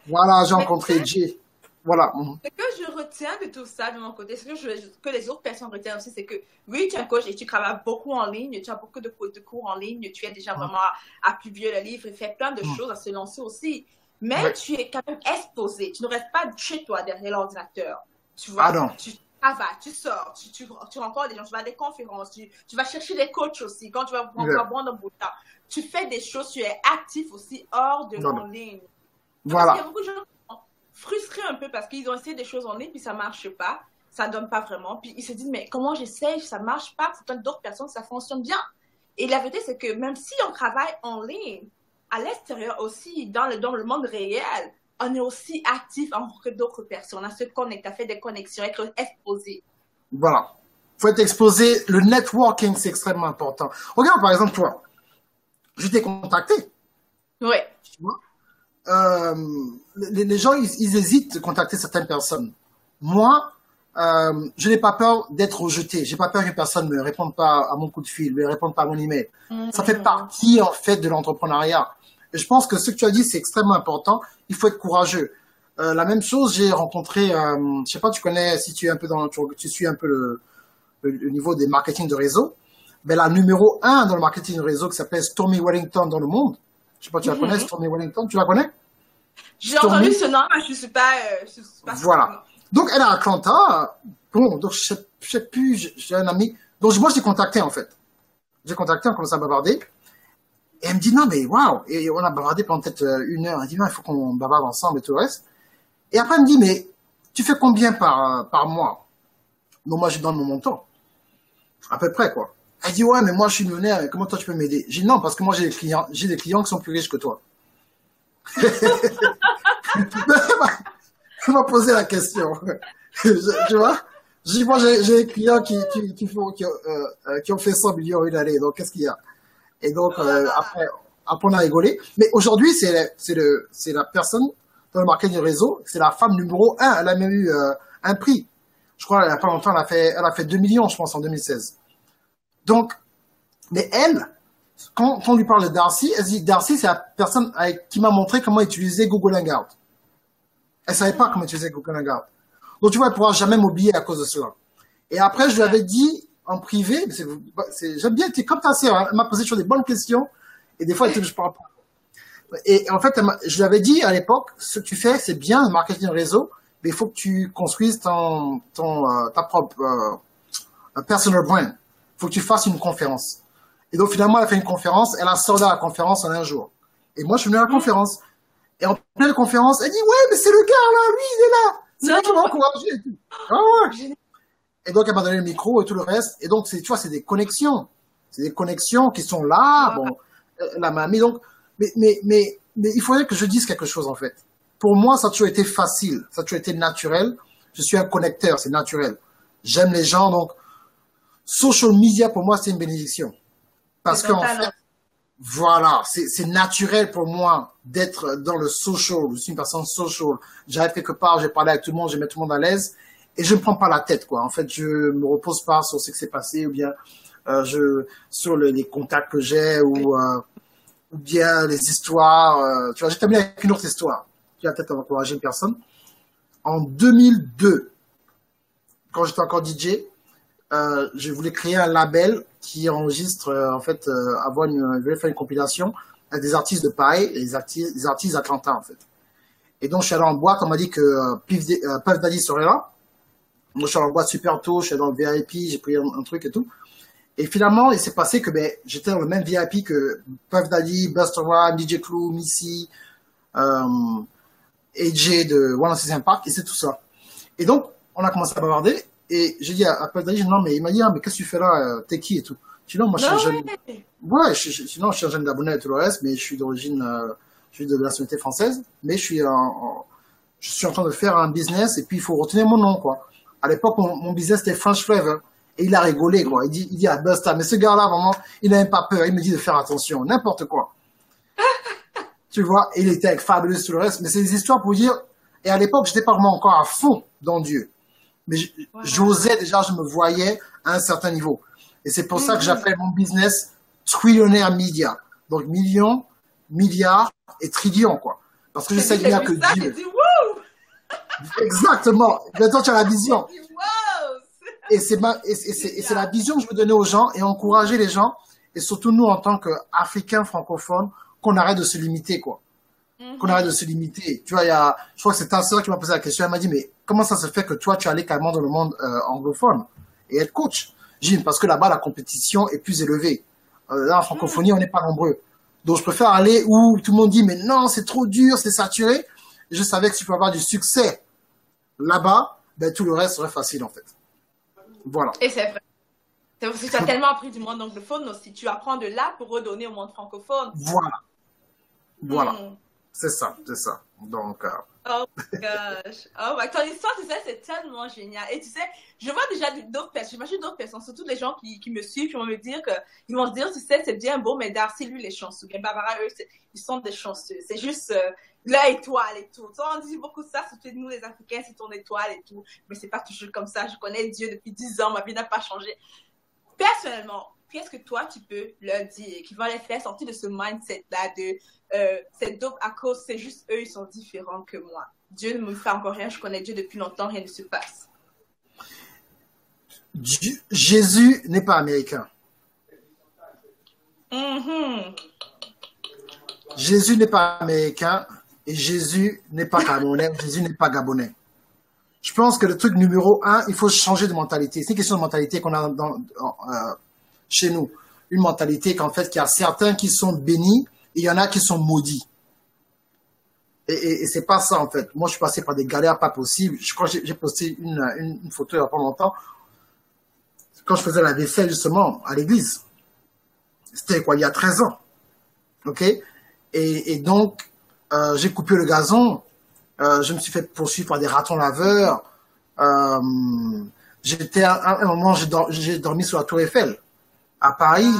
Voilà, j'ai rencontré Jay. Voilà. Ce que je retiens de tout ça de mon côté, ce que les autres personnes retiennent aussi, c'est que oui, tu es un coach et tu travailles beaucoup en ligne, tu as beaucoup de cours en ligne, tu es déjà vraiment à publier le livre et faire plein de choses, à se lancer aussi. Mais tu es quand même exposé. Tu ne restes pas chez toi derrière l'ordinateur. Tu vois, tu travailles, tu sors, tu rencontres des gens, tu vas à des conférences, tu vas chercher des coachs aussi. Quand tu vas boire dans le bouton, tu fais des choses, tu es actif aussi hors de en ligne. Voilà. Il y a beaucoup de gens frustrés un peu parce qu'ils ont essayé des choses en ligne puis ça marche pas, ça donne pas vraiment, puis ils se disent mais comment j'essaie, ça marche pas, c'est d'autres personnes ça fonctionne bien. Et la vérité c'est que même si on travaille en ligne, à l'extérieur aussi, dans le monde réel, on est aussi actif que d'autres personnes, à se connecter, à faire des connexions, être exposé. Voilà, faut être exposé. Le networking c'est extrêmement important. Regarde par exemple toi, je t'ai contacté. Oui. Tu vois. Les gens, ils hésitent de contacter certaines personnes. Moi, je n'ai pas peur d'être rejeté. J'ai pas peur qu'une personne ne réponde pas à mon coup de fil, ne réponde pas à mon email. Ça fait partie, en fait, de l'entrepreneuriat. Et je pense que ce que tu as dit, c'est extrêmement important. Il faut être courageux. La même chose, j'ai rencontré, je sais pas, tu connais, si tu es un peu tu suis un peu le niveau des marketing de réseau. Ben, la numéro 1 dans le marketing de réseau qui s'appelle Stormy Wellington dans le monde. Je sais pas, tu la connais, Stormy Wellington, tu la connais? J'ai entendu ce nom, mais je suis pas Voilà. Donc, elle est à Atlanta. Bon, donc, je sais plus, j'ai un ami. Donc, moi, je l'ai contacté, en fait. J'ai contacté, on commence à bavarder. Et elle me dit, non, mais waouh. Et on a bavardé pendant peut-être 1 heure. Elle dit, non, il faut qu'on bavarde ensemble et tout le reste. Et après, elle me dit, mais tu fais combien par mois? Donc, moi, je donne mon montant. À peu près, quoi. Elle dit, ouais, mais moi, je suis millionnaire. Comment toi, tu peux m'aider? J'ai dit, non, parce que moi, j'ai des clients qui sont plus riches que toi. Elle m'a posé la question. Tu vois? J'ai dit, moi, j'ai des clients qui ont fait 100 millions une année. Donc, qu'est-ce qu'il y a? Et donc, après, on a rigolé. Mais aujourd'hui, c'est la personne dans le marketing réseau. C'est la femme numéro 1. Elle a même eu un prix. Je crois, il n'y a pas longtemps, elle a fait 2 millions, je pense, en 2016. Donc, mais elle, quand on lui parle de Darcy, elle dit, Darcy, c'est la personne qui m'a montré comment utiliser Google Hangout. Elle savait pas comment utiliser Google Hangout. Donc, tu vois, elle pourra jamais m'oublier à cause de cela. Et après, je lui avais dit en privé, j'aime bien, comme ta sœur, hein, elle m'a posé toujours des bonnes questions, et des fois, je parle pas. Et en fait, je lui avais dit à l'époque, ce que tu fais, c'est bien, le marketing réseau, mais il faut que tu construises ta propre personal brand. Il faut que tu fasses une conférence. Et donc, finalement, elle a fait une conférence, elle a sorti la conférence en un jour. Et moi, je suis venu à la conférence. Et en pleine conférence, elle dit, ouais, mais c'est le gars, là, lui, il est là. C'est lui qui m'a encouragé et tout. Ah ouais. Et donc, elle m'a donné le micro et tout le reste. Et donc, tu vois, c'est des connexions. C'est des connexions qui sont là. Bon, la mamie. Donc, mais il faudrait que je dise quelque chose, en fait. Pour moi, ça a toujours été facile. Ça a toujours été naturel. Je suis un connecteur, c'est naturel. J'aime les gens. Donc, social media, pour moi, c'est une bénédiction. Parce qu'en fait, voilà, c'est naturel pour moi d'être dans le social. Je suis une personne social. J'arrive quelque part, j'ai parlé avec tout le monde, je mets tout le monde à l'aise. Et je ne me prends pas la tête, quoi. En fait, je me repose pas sur ce qui s'est passé ou bien sur les contacts que j'ai ou bien les histoires. Tu vois, j'ai terminé avec une autre histoire qui va peut-être encourager une personne. En 2002, quand j'étais encore DJ, je voulais créer un label qui enregistre, en fait, je voulais faire une compilation avec des artistes de Paris et des artistes d'Atlanta, en fait. Et donc, je suis allé en boîte, on m'a dit que Puff Daddy serait là. Moi, je suis allé en boîte super tôt, je suis allé dans le VIP, j'ai pris un truc et tout. Et finalement, il s'est passé que j'étais dans le même VIP que Puff Daddy, Busta Rhymes, DJ Clue, Missy, AJ de One Season Park, et c'est tout ça. Et donc, on a commencé à bavarder. Et j'ai dit à Puff Daddy, non, mais il m'a dit, ah, mais qu'est-ce que tu fais là? T'es qui et tout? Sinon, moi, je suis jeune. Ouais, sinon, je suis un jeune Gabonais et tout le reste, mais je suis d'origine, je suis de la nationalité française, mais je suis en train de faire un business et puis il faut retenir mon nom, quoi. À l'époque, mon business c'était French Flavor. Et il a rigolé, quoi. Il dit à Busta, mais ce gars-là, vraiment, il n'a même pas peur. Il me dit de faire attention, n'importe quoi. Tu vois, et il était avec Fabulous tout le reste. Mais c'est des histoires pour dire, et à l'époque, j'étais pas vraiment encore à fond dans Dieu. Mais j'osais déjà, je me voyais à un certain niveau. Et c'est pour ça que j'appelle mon business Trillionaire Media. Donc, millions, milliards et trillions, quoi. Parce que je sais bien que Dieu. Exactement. Maintenant, tu as la vision. Et c'est la vision que je veux donner aux gens et encourager les gens, et surtout nous en tant qu'Africains francophones, qu'on arrête de se limiter, quoi. Qu'on arrête de se limiter. Tu vois, je crois que c'est ta sœur qui m'a posé la question, elle m'a dit, mais comment ça se fait que toi, tu es allé carrément dans le monde anglophone et être coach? J'ai dit, parce que là-bas, la compétition est plus élevée. Là, en francophonie, on n'est pas nombreux. Donc, je préfère aller où tout le monde dit, mais non, c'est trop dur, c'est saturé. Et je savais que si tu peux avoir du succès là-bas, tout le reste serait facile, en fait. Voilà. Et c'est vrai. C'est parce que tu as tellement appris du monde anglophone aussi. Tu apprends de là pour redonner au monde francophone. Voilà. C'est ça. Donc. Oh my gosh. Oh my... Ton histoire, tu sais, c'est tellement génial. Et tu sais, je vois déjà d'autres personnes, j'imagine d'autres personnes, surtout les gens qui me suivent, qui vont me dire ils vont se dire, tu sais, c'est bien beau, mais Darcy, lui, les chanceux. Bien, Barbara, eux, ils sont des chanceux. C'est juste l'étoile et tout. On dit beaucoup ça, surtout nous, les Africains, c'est ton étoile et tout. Mais c'est pas toujours comme ça. Je connais Dieu depuis 10 ans, ma vie n'a pas changé. Personnellement, qu'est-ce que toi, tu peux leur dire qui va les faire sortir de ce mindset-là de c'est dope à cause, c'est juste eux, ils sont différents que moi. Dieu ne me fait encore rien, je connais Dieu depuis longtemps, rien ne se passe. Jésus n'est pas américain. Jésus n'est pas américain et Jésus n'est pas camerounais, Jésus n'est pas gabonais. Je pense que le truc numéro un, il faut changer de mentalité. C'est une question de mentalité qu'on a chez nous. Une mentalité qu'en fait, qu'il y a certains qui sont bénis et il y en a qui sont maudits. Et c'est pas ça, en fait. Moi, je suis passé par des galères pas possibles. Quand j'ai posté une photo il y a pas longtemps, quand je faisais la vaisselle, justement, à l'église. C'était quoi, il y a 13 ans. OK? Et donc, j'ai coupé le gazon. Je me suis fait poursuivre par des ratons laveurs. J'étais à un moment, j'ai dormi sur la Tour Eiffel à Paris.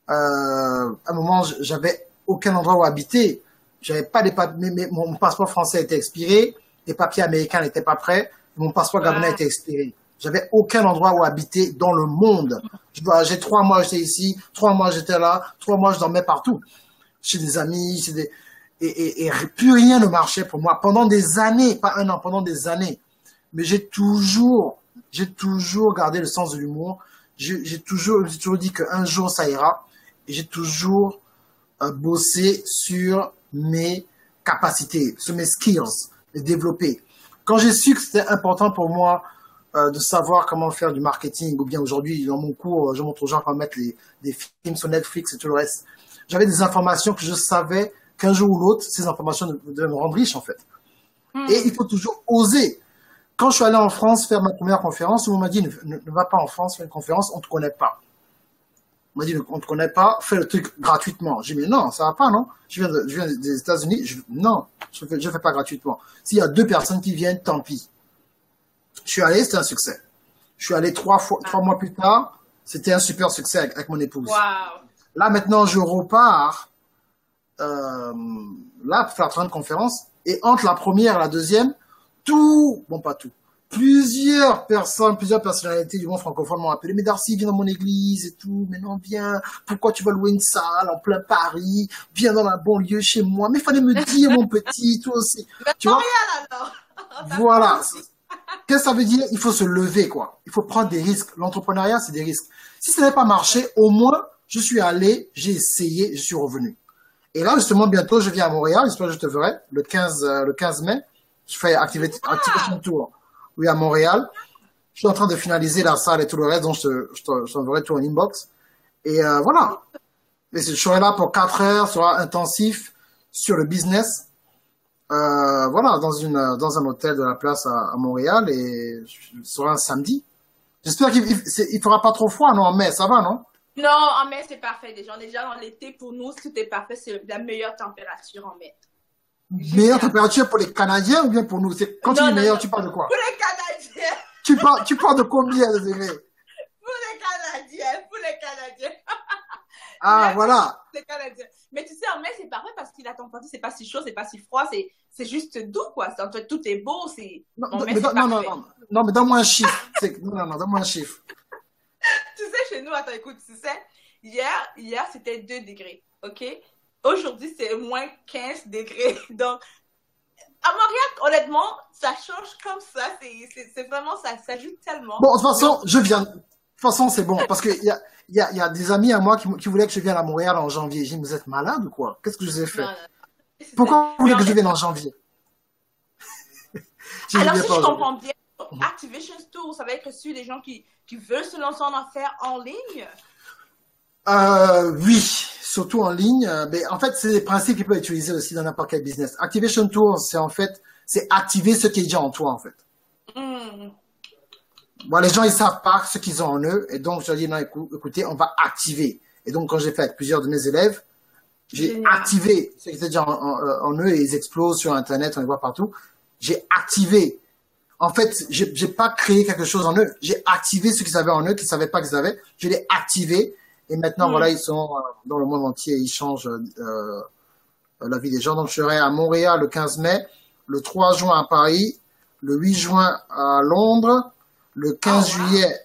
À un moment, j'avais aucun endroit où habiter. J'avais pas les papiers, mon passeport français était expiré, les papiers américains n'étaient pas prêts, mon passeport gabonais était expiré. J'avais aucun endroit où habiter dans le monde. J'ai 3 mois j'étais ici, 3 mois j'étais là, 3 mois je dormais partout. Chez des amis, et plus rien ne marchait pour moi pendant des années, pas un an, pendant des années. Mais j'ai toujours gardé le sens de l'humour. Je me suis toujours dit qu'un jour ça ira. Et j'ai toujours bossé sur mes capacités, sur mes skills, les développer. Quand j'ai su que c'était important pour moi de savoir comment faire du marketing, ou bien aujourd'hui, dans mon cours, je montre aux gens comment mettre des films sur Netflix et tout le reste. J'avais des informations que je savais qu'un jour ou l'autre, ces informations devaient me rendre riche, en fait. Et il faut toujours oser. Quand je suis allé en France faire ma première conférence, on m'a dit, ne va pas en France faire une conférence, on ne te connaît pas. On m'a dit, on ne te connaît pas, fais le truc gratuitement. J'ai dit, mais non, ça va pas, non? Je viens des États-Unis, non, je fais pas gratuitement. S'il y a 2 personnes qui viennent, tant pis. Je suis allé, c'était un succès. Je suis allé 3 mois plus tard, c'était un super succès avec mon épouse. Wow. Là, maintenant, je repars, là, pour faire 30 conférences, et entre la première et la deuxième, pas tout, plusieurs personnalités du monde francophone m'ont appelé, mais Darcy, viens dans mon église et tout, mais non, viens, pourquoi tu vas louer une salle en plein Paris, viens dans la banlieue chez moi, mais il fallait me dire, mon petit, toi aussi. Tu vois? Voilà. Qu'est-ce que ça veut dire? Il faut se lever, quoi. Il faut prendre des risques. L'entrepreneuriat, c'est des risques. Si ça n'avait pas marché, au moins, je suis allé, j'ai essayé, je suis revenu. Et là, justement, bientôt, je viens à Montréal, j'espère que je te verrai, le 15 mai. Je fais Activation Tour. Oui, à Montréal. Je suis en train de finaliser la salle et tout le reste, donc je t'enverrai tout en inbox. Et voilà. Et je serai là pour 4 heures, ce sera intensif sur le business. Voilà, dans un hôtel de la place à Montréal, et ce sera un samedi. J'espère qu'il fera pas trop froid, non, en mai, ça va, non? Non, en mai, c'est parfait. Déjà dans l'été, pour nous, tout est parfait. C'est la meilleure température en mai. Meilleure température pour les Canadiens ou bien pour nous? Quand tu dis meilleur, tu parles de quoi? Pour les Canadiens. Tu parles de combien de degrés? Pour les Canadiens. Ah, voilà. Les Canadiens. Mais tu sais, en mai, c'est parfait parce qu'il la température, c'est pas si chaud, c'est pas si froid, c'est juste doux, quoi. En fait, tout est beau, non, mais donne-moi un chiffre. Non, donne-moi un chiffre. Tu sais, chez nous, attends, écoute, tu sais, hier c'était 2 degrés, ok? Aujourd'hui, c'est moins 15 degrés. Donc, à Montréal, honnêtement, ça change comme ça. C'est vraiment, ça joue tellement. Bon, de toute façon, je viens. De toute façon, c'est bon. Parce qu'il y a des amis à moi qui voulaient que je vienne à Montréal en janvier. J'ai dit, vous êtes malade ou quoi? Qu'est-ce que je vous ai fait? Non. Pourquoi vous voulez que je vienne en janvier? Alors, si je comprends bien, Activation Tour, ça va être sur des gens qui veulent se lancer en affaires en ligne? Oui, surtout en ligne. Mais en fait, c'est des principes qui peuvent être utilisés aussi dans n'importe quel business. Activation Tour, c'est activer ce qui est déjà en toi, en fait. Bon, les gens, ils savent pas ce qu'ils ont en eux. Et donc, je leur dis, non, écoutez, on va activer. Et donc, quand j'ai fait avec plusieurs de mes élèves, j'ai activé ce qui était déjà en eux, et ils explosent sur Internet, on les voit partout. J'ai activé. En fait, j'ai pas créé quelque chose en eux. J'ai activé ce qu'ils avaient en eux, qu'ils savaient pas qu'ils avaient. Je l'ai activé. Et maintenant, voilà, ils sont dans le monde entier. Ils changent la vie des gens. Donc, je serai à Montréal le 15 mai, le 3 juin à Paris, le 8 juin à Londres, le 15 juillet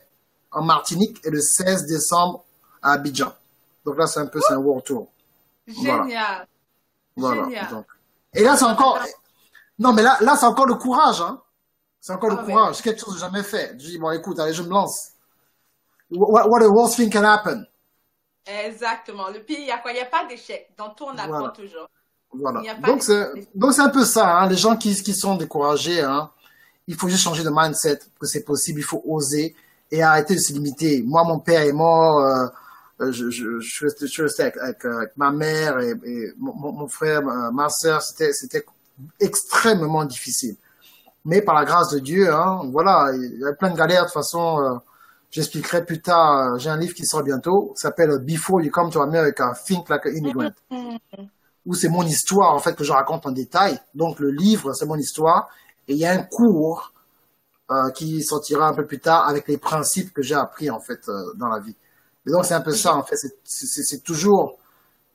en Martinique et le 16 décembre à Abidjan. Donc là, c'est un world tour. Génial. Voilà. Génial. Donc. Et là, c'est encore... Non, mais là, c'est encore le courage, hein. C'est encore le courage. C'est quelque chose que j'ai jamais fait. Je dis, bon, écoute, allez, je me lance. What the worst thing can happen? Exactement. Le pire, il y a quoi? Il n'y a pas d'échec. Dans tout, on apprend toujours. Voilà. Donc, c'est un peu ça, hein. Les gens qui sont découragés, hein. Il faut juste changer de mindset, que c'est possible, il faut oser et arrêter de se limiter. Moi, mon père est mort, je suis resté avec ma mère et mon frère, ma sœur, c'était extrêmement difficile. Mais par la grâce de Dieu, hein, voilà, il y a plein de galères. De toute façon, j'expliquerai plus tard. J'ai un livre qui sort bientôt, qui s'appelle Before You Come to America, Think Like an Immigrant, où c'est mon histoire en fait que je raconte en détail. Donc le livre, c'est mon histoire, et il y a un cours qui sortira un peu plus tard avec les principes que j'ai appris en fait dans la vie. Et donc c'est un peu ça en fait. C'est toujours,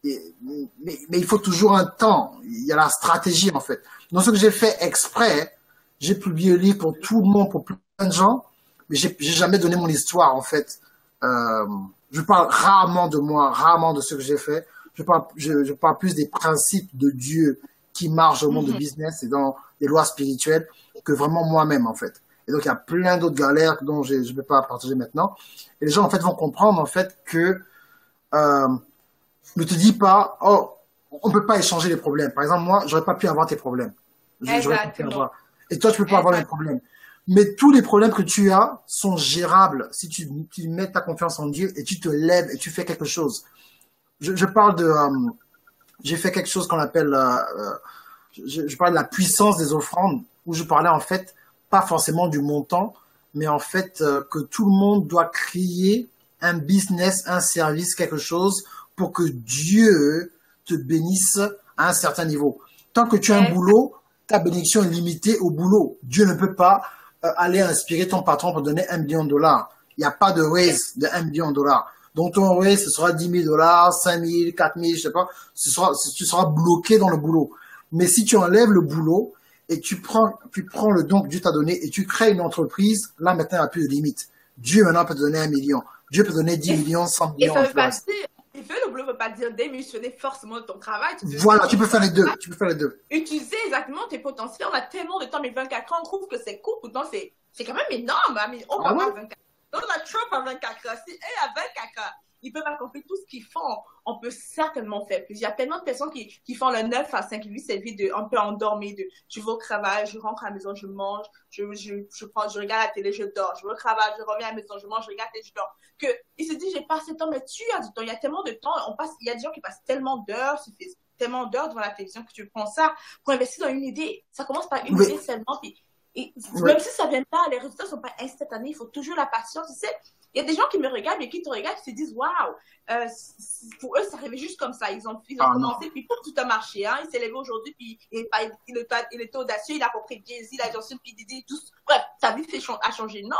mais il faut toujours un temps. Il y a la stratégie en fait. Donc ce que j'ai fait exprès. J'ai publié le livre pour tout le monde, pour plein de gens, mais j'ai jamais donné mon histoire, en fait. Je parle rarement de moi, rarement de ce que j'ai fait. Je parle plus des principes de Dieu qui marchent au monde de business et dans les lois spirituelles que vraiment moi-même, en fait. Et donc, il y a plein d'autres galères dont je ne vais pas partager maintenant. Et les gens, en fait, vont comprendre, en fait, que ne te dis pas, oh, on ne peut pas échanger les problèmes. Par exemple, moi, j'aurais pas pu avoir tes problèmes. J'aurais pas pu avoir. Et toi, tu peux pas avoir les problèmes. Mais tous les problèmes que tu as sont gérables si tu mets ta confiance en Dieu et tu te lèves et tu fais quelque chose. Je parle de, j'ai fait quelque chose qu'on appelle, je parle de la puissance des offrandes, où je parlais en fait pas forcément du montant, mais en fait que tout le monde doit créer un business, un service, quelque chose pour que Dieu te bénisse à un certain niveau. Tant que tu as un boulot, ta bénédiction est limitée au boulot. Dieu ne peut pas aller inspirer ton patron pour donner $1 million. Il n'y a pas de raise de $1 million. Donc ton raise, ce sera $10,000, 5,000, 4,000, je sais pas. Tu seras bloqué dans le boulot. Mais si tu enlèves le boulot et tu prends le don que Dieu t'a donné et tu crées une entreprise, là maintenant il n'y a plus de limite. Dieu maintenant peut te donner 1 million. Dieu peut te donner 10 millions, 100 millions. Le boulot ne veut pas dire démissionner forcément de ton travail. Voilà, tu peux faire les deux. Tu peux faire les deux. Utiliser exactement tes potentiels. On a tellement de temps, mais 24 ans, on trouve que c'est court. Pourtant, c'est quand même énorme. Hein? Mais on va avoir 24 ans. Donald Trump a 24 ans. Si elle a 24 ans, ils peuvent accomplir tout ce qu'ils font. On peut certainement faire plus. Il y a tellement de personnes qui font le 9 à 5 8, cette vie de un peu endormie, de je vais au travail, je rentre à la maison, je mange, je regarde la télé, je dors, je vais au travail, je reviens à la maison, je mange, je regarde et je dors. Que il se dit j'ai pas assez de temps, mais tu as du temps. Il y a tellement de temps. Il y a des gens qui passent tellement d'heures sur Facebook, tellement d'heures devant la télévision que tu prends ça pour investir dans une idée. Ça commence par une idée seulement. Même si ça vient pas, les résultats sont pas instantanés. Il faut toujours la patience. Tu sais, il y a des gens qui me regardent et qui te regardent et se disent waouh, pour eux ça arrivait juste comme ça. Ils ont commencé puis tout a marché. Hein. Il s'est levé aujourd'hui puis il était audacieux, il a compris Jay-Z, la Johnson, puis Diddy, tout. Bref, sa vie a changé. Non,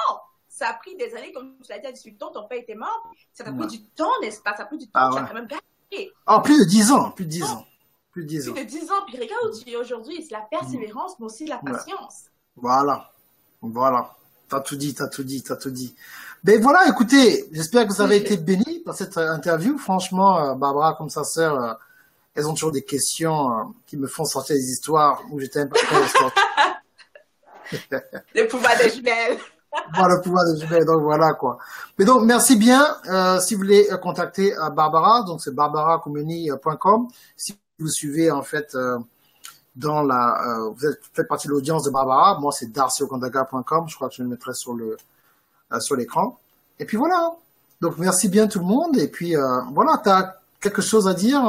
ça a pris des années, comme tu l'as dit à 18 ans, ton père était mort. Ça t'a pris du temps, n'est-ce pas? Ça a pris du temps, tu as quand même gagné. Plus de 10 ans, plus de 10 ans. Plus de 10 ans, puis regarde où tu es aujourd'hui. C'est la persévérance, mais aussi la patience. Voilà. T'as tout dit. Ben voilà, écoutez, j'espère que vous avez été bénis par cette interview. Franchement, Barbara, comme sa sœur, elles ont toujours des questions qui me font sortir des histoires où j'étais un peu Le pouvoir des jumelles. Voilà, le pouvoir des jumelles, donc voilà quoi. Mais donc, merci bien. Si vous voulez contacter Barbara, donc c'est barbaracoumeni.com. Si vous suivez en fait dans vous faites partie de l'audience de Barbara. Moi, c'est darcyokondaga.com. Je crois que je le mettrai sur l'écran. Et puis voilà. Donc, merci bien tout le monde. Et puis, voilà, tu as quelque chose à dire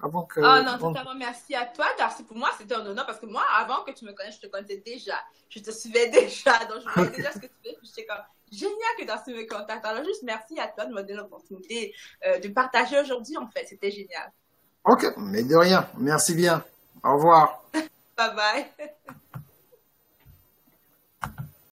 avant que... Ah non, totalement merci à toi, Darcy. Pour moi, c'était un honneur parce que moi, avant que tu me connaisses, je te connaissais déjà. Je te suivais déjà. Donc, je voyais déjà ce que tu fais. Puis j'étais comme, génial que Darcy me contacte. Alors, juste merci à toi de me donner l'opportunité de partager aujourd'hui, en fait. C'était génial. Ok, mais de rien. Merci bien. Au revoir. Bye bye.